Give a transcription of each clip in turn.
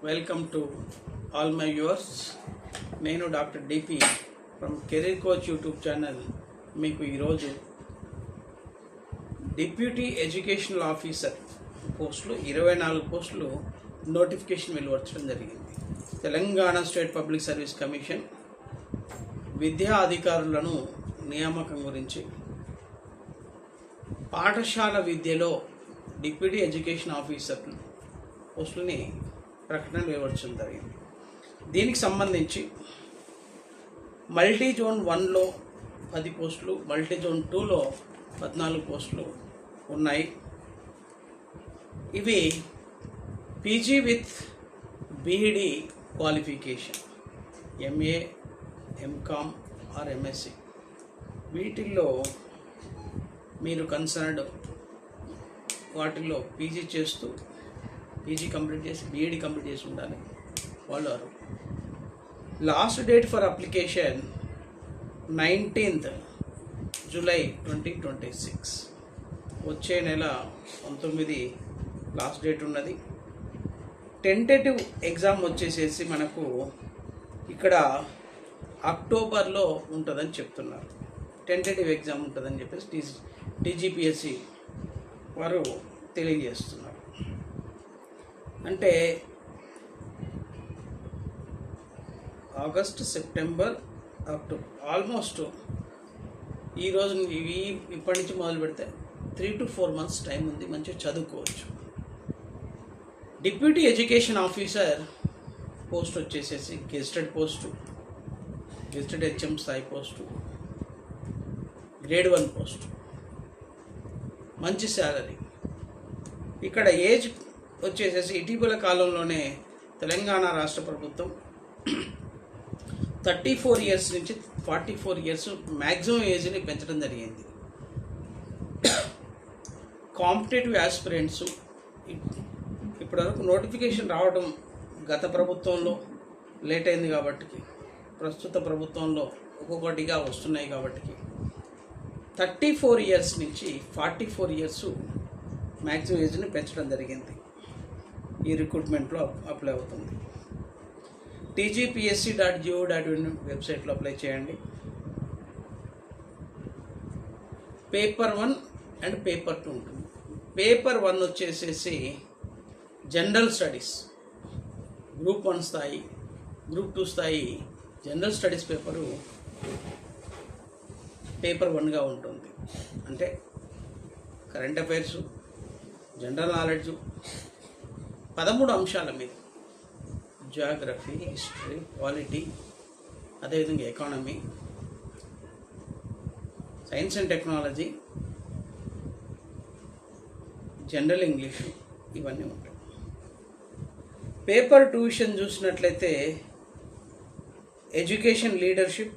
Welcome to all my viewers. నేను doctor DP from career coach YouTube channel. మీకు ఈరోజు deputy educational officer పోస్టులు 24 పోస్టులు నోటిఫికేషన్ వెలువరచడం జరిగింది. Telangana state public service commission విద్యా అధికారులను నియామకం గురించి పాఠశాల విద్యలో డిప్యూటీ ఎడ్యుకేషన్ ఆఫీసర్ పోస్టులని ప్రకటన వెలువరచడం జరిగింది. దీనికి సంబంధించి మల్టీ జోన్ 1లో 10 పోస్టులు, మల్టీ జోన్ 2లో 14 పోస్టులు ఉన్నాయి. ఇవి PG with BEd qualification, MA, MCom or MSc. వీటిల్లో మీరు కన్సర్న్డ్ వాటిల్లో పీజీ చేస్తూ పీజీ కంప్లీట్ చేసి బీఈడి కంప్లీట్ చేసి ఉండాలి. వాళ్ళు last date for application 19th July 2026. వచ్చే నెల 19 లాస్ట్ డేట్ ఉన్నది. టెంటేటివ్ ఎగ్జామ్ వచ్చేసేసి మనకు ఇక్కడ అక్టోబర్లో ఉంటుందని చెప్తున్నారు. టెంటేటివ్ ఎగ్జామ్ ఉంటుందని చెప్పేసి టీజీపీఎస్సి వారు తెలియజేస్తున్నారు. అంటే ఆగస్ట్, సెప్టెంబర్, అక్టోబర్, ఆల్మోస్ట్ ఈరోజు ఇప్పటి నుంచి మొదలు పెడితే 3 to 4 months టైం ఉంది. మంచిగా చదువుకోవచ్చు. డిప్యూటీ ఎడ్యుకేషన్ ఆఫీసర్ పోస్ట్ వచ్చేసేసి గెజిటెడ్ పోస్టు, గెజిటెడ్ హెచ్ఎం స్థాయి పోస్టు, గ్రేడ్ 1 పోస్టు, మంచి శాలరీ. ఇక్కడ ఏజ్ వచ్చేసేసి ఇటీవల కాలంలోనే తెలంగాణ రాష్ట్ర ప్రభుత్వం 34 years నుంచి 44 years మ్యాక్సిమం ఏజ్ని పెంచడం జరిగింది. కాంపిటేటివ్ ఆస్పిరెంట్స్ ఇప్పటివరకు నోటిఫికేషన్ రావడం గత ప్రభుత్వంలో లేట్ అయింది కాబట్టి, ప్రస్తుత ప్రభుత్వంలో ఒక్కొక్కటిగా వస్తున్నాయి కాబట్టి 34 years నుంచి 44 years మ్యాక్సిమం ఏజ్ని పెంచడం జరిగింది. ఈ రిక్రూట్మెంట్లో అప్లై అవుతుంది. tgpsc.go.in వెబ్సైట్లో అప్లై చేయండి. పేపర్ 1 అండ్ పేపర్ 2 ఉంటుంది. పేపర్ 1 వచ్చేసేసి జనరల్ స్టడీస్, గ్రూప్ 1 స్థాయి, గ్రూప్ 2 స్థాయి జనరల్ స్టడీస్ పేపర్ 1గా ఉంటుంది. అంటే కరెంట్ అఫైర్స్, జనరల్ నాలెడ్జ్ 13 అంశాల మీద, జాగ్రఫీ, హిస్టరీ, పాలిటీ, అదేవిధంగా economy, science and technology, general English, ఇవన్నీ ఉంటాయి. పేపర్ 2 విషయం చూసినట్లయితే education leadership,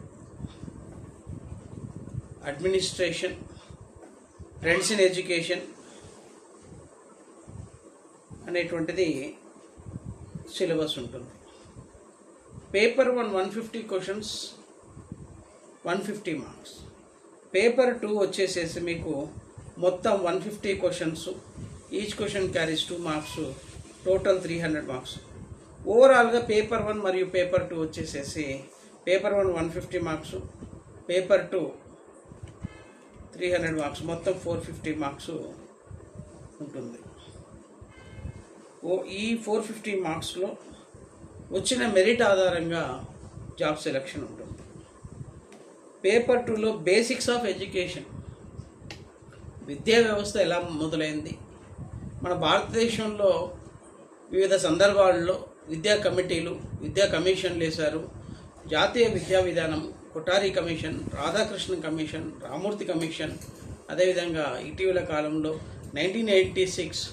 administration, trends in education అనేటువంటిది సిలబస్ ఉంటుంది. Paper 1 150 questions, 150 marks. పేపర్ 2 వచ్చేసేసి మీకు మొత్తం 150 questions, each question carries 2 marks, total 300 marks. ఓవరాల్గా పేపర్ 1 మరియు పేపర్ 2 వచ్చేసేసి పేపర్ 1 150 మార్క్స్, పేపర్ 2 300 మార్క్స్, మొత్తం 450 మార్క్స్ ఉంటుంది. ఈ 450 మార్క్స్లో వచ్చిన మెరిట్ ఆధారంగా జాబ్ సెలెక్షన్ ఉంటుంది. పేపర్ 2లో బేసిక్స్ ఆఫ్ ఎడ్యుకేషన్, విద్యా వ్యవస్థ ఎలా మొదలైంది, మన భారతదేశంలో వివిధ సందర్భాల్లో విద్యా కమిటీలు, విద్యా కమిషన్లు వేశారు. జాతీయ విద్యా విధానం, Kothari commission, Radhakrishna commission, Ramamurthy commission, అదేవిధంగా ఇటీవల కాలంలో 1986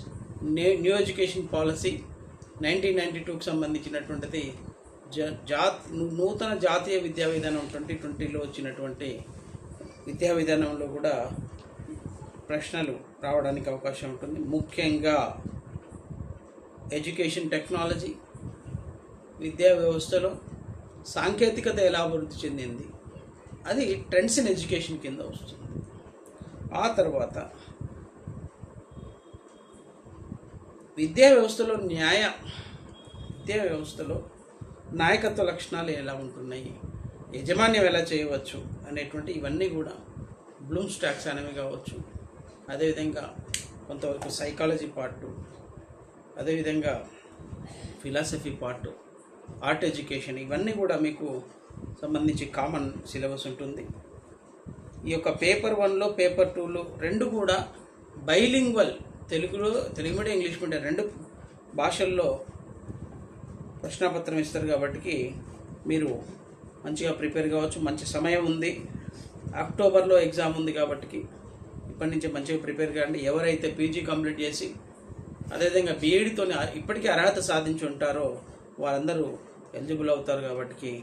న్యూ ఎడ్యుకేషన్ పాలసీ, 1992కు సంబంధించినటువంటిది నూతన జాతీయ విద్యా విధానం 2020లో వచ్చినటువంటి విద్యా విధానంలో కూడా ప్రశ్నలు రావడానికి అవకాశం ఉంటుంది. ముఖ్యంగా ఎడ్యుకేషన్ టెక్నాలజీ, విద్యా వ్యవస్థలో సాంకేతికత ఎలా అభివృద్ధి చెందింది, అది ట్రెండ్స్ ఇన్ ఎడ్యుకేషన్ కింద వస్తుంది. ఆ తర్వాత విద్యా వ్యవస్థలో విద్యా వ్యవస్థలో నాయకత్వ లక్షణాలు ఎలా ఉంటున్నాయి, యజమాన్యం ఎలా చేయవచ్చు అనేటువంటి ఇవన్నీ కూడా బ్లూమ్స్ టాక్సానమీ కావచ్చు, అదేవిధంగా కొంతవరకు సైకాలజీ పార్టు, అదేవిధంగా ఫిలాసఫీ పార్టు, ఆర్ట్ ఎడ్యుకేషన్, ఇవన్నీ కూడా మీకు సంబంధించి కామన్ సిలబస్ ఉంటుంది. ఈ యొక్క పేపర్ 1లో పేపర్ 2లో రెండు కూడా bilingual, Telugu medium English medium రెండు భాషల్లో ప్రశ్నాపత్రం ఇస్తారు కాబట్టి మీరు మంచిగా ప్రిపేర్ కావచ్చు. మంచి సమయం ఉంది, అక్టోబర్లో ఎగ్జామ్ ఉంది కాబట్టి ఇప్పటి నుంచే మంచిగా ప్రిపేర్ కాండి. ఎవరైతే పీజీ కంప్లీట్ చేసి అదేవిధంగా బీఈడితో ఇప్పటికీ అర్హత సాధించి ఉంటారో వారందరూ ఎలిజిబుల్ అవుతారు కాబట్టి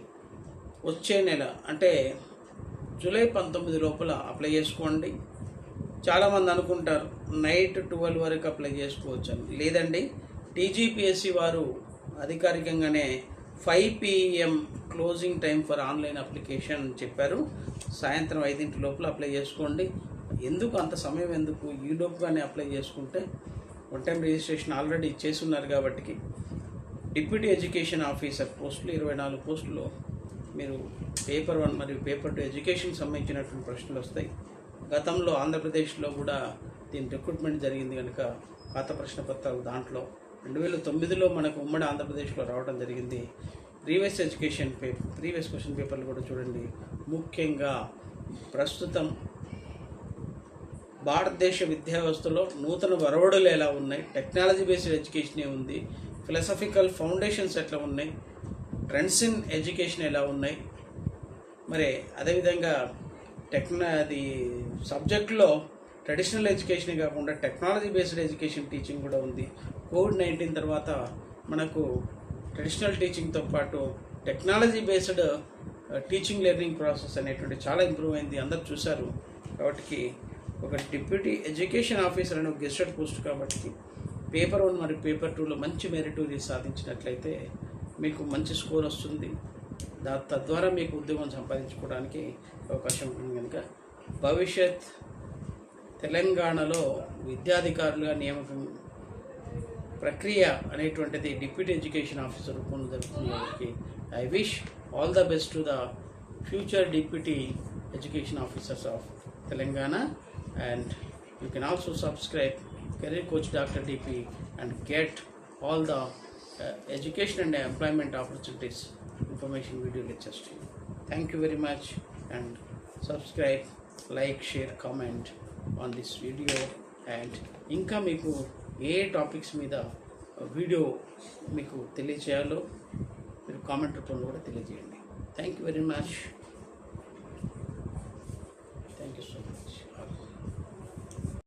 వచ్చే నెల అంటే జూలై 19 లోపల అప్లై చేసుకోండి. చాలామంది అనుకుంటారు నైట్ 12 వరకు అప్లై చేసుకోవచ్చు అని. లేదండి, టీజీపీఎస్సీ వారు అధికారికంగానే 5 PM closing time for online application చెప్పారు. సాయంత్రం 5 లోపల అప్లై చేసుకోండి. ఎందుకు అంత సమయం ఎందుకు, ఈ లోపుగానే అప్లై చేసుకుంటే వన్ టైం రిజిస్ట్రేషన్ ఆల్రెడీ ఇచ్చేసి ఉన్నారు కాబట్టి డిప్యూటీ ఎడ్యుకేషన్ ఆఫీసర్ పోస్టులు 24 పోస్టులు మీరు పేపర్ 1 మరియు పేపర్ 2 ఎడ్యుకేషన్ సంబంధించినటువంటి ప్రశ్నలు వస్తాయి. గతంలో ఆంధ్రప్రదేశ్లో కూడా దీని రిక్రూట్మెంట్ జరిగింది కనుక పాత ప్రశ్న పత్రాలు దాంట్లో 2009లో మనకు ఉమ్మడి ఆంధ్రప్రదేశ్లో రావడం జరిగింది. ప్రీవియస్ క్వశ్చన్ పేపర్లు కూడా చూడండి. ముఖ్యంగా ప్రస్తుతం భారతదేశ విద్యా వ్యవస్థలో నూతన వరవడులు ఎలా ఉన్నాయి, టెక్నాలజీ బేస్డ్ ఎడ్యుకేషన్ ఏముంది, ఫిలాసఫికల్ ఫౌండేషన్స్ ఎట్లా ఉన్నాయి, ట్రెండ్స్ ఇన్ ఎడ్యుకేషన్ ఎలా ఉన్నాయి, మరి అదేవిధంగా అది సబ్జెక్టులో ట్రెడిషనల్ ఎడ్యుకేషన్ కాకుండా టెక్నాలజీ బేస్డ్ ఎడ్యుకేషన్ టీచింగ్ కూడా ఉంది. కోవిడ్-19 తర్వాత మనకు ట్రెడిషనల్ టీచింగ్తో పాటు technology based teaching learning process అనేటువంటి చాలా ఇంప్రూవ్ అయింది, అందరు చూశారు. కాబట్టి ఒక డిప్యూటీ ఎడ్యుకేషన్ ఆఫీసర్ అనే ఒక గెస్టెడ్ పోస్ట్ కాబట్టి పేపర్ 1 మరియు పేపర్ 2లో మంచి మెరిట్ సాధించినట్లయితే మీకు మంచి స్కోర్ వస్తుంది. తద్వారా మీకు ఉద్యోగం సంపాదించుకోవడానికి అవకాశం ఉంటుంది. కనుక భవిష్యత్ తెలంగాణలో విద్యాధికారులుగా నియామకం ప్రక్రియ అనేటువంటిది డిప్యూటీ ఎడ్యుకేషన్ ఆఫీసర్ రూపంలో జరుగుతుంది. కాబట్టి I wish all the best to the future deputy education officers of Telangana, and you can also subscribe Career Coach Dr. DP and get all the education and employment opportunities information video lectures to you. Thank you very much, and subscribe, like, share, comment on this video, and ఇంకా మీకు ఏ topics మీద video మీకు తెలియజేయాలో మీరు comment రూపంలో కూడా తెలియజేయండి. Thank you very much. Thank you so much.